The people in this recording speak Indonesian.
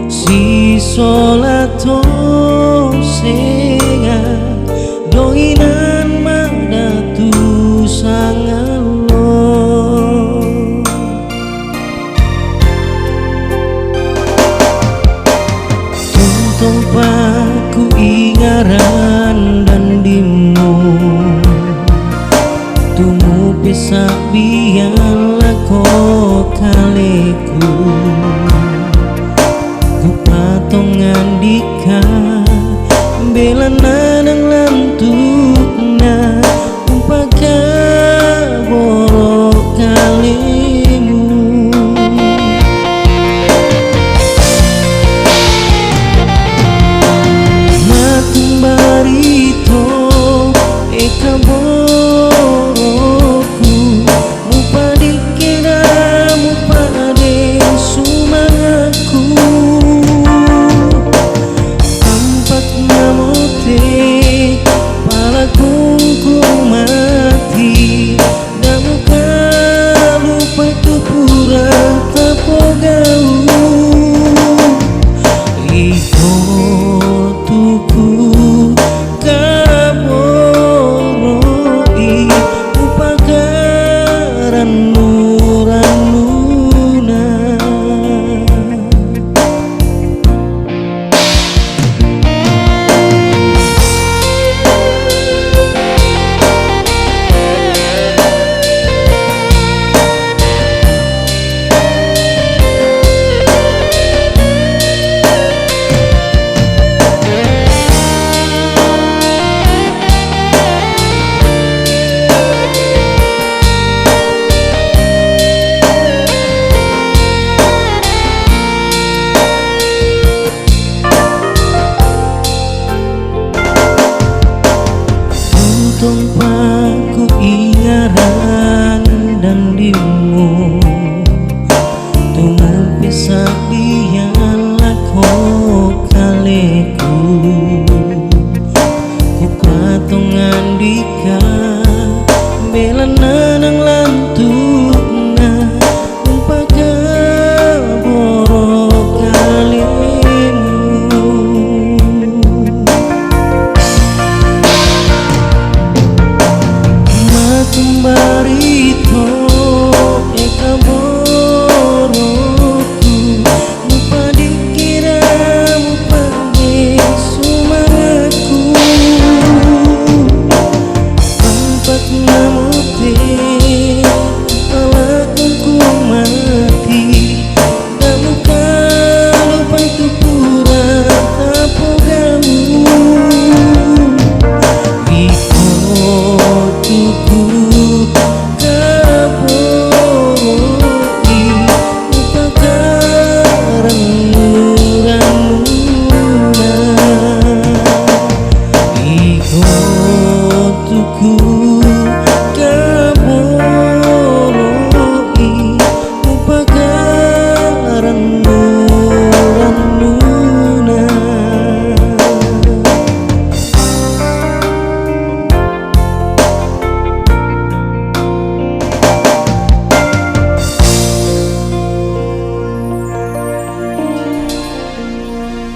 si solato sega doinan madatu sangalo tuntung paku ingaran dan dimu tumu pisak biarlah kau kaleku kupatongan dika bela nanang lantukna umpaka borok kalimu matung barito eka borokku mupadi kira mupade sumangaku empat namote palakungku mati damuka lupa itu pura tapogau iko tuku kaboroi upakaran nuranuna tuntung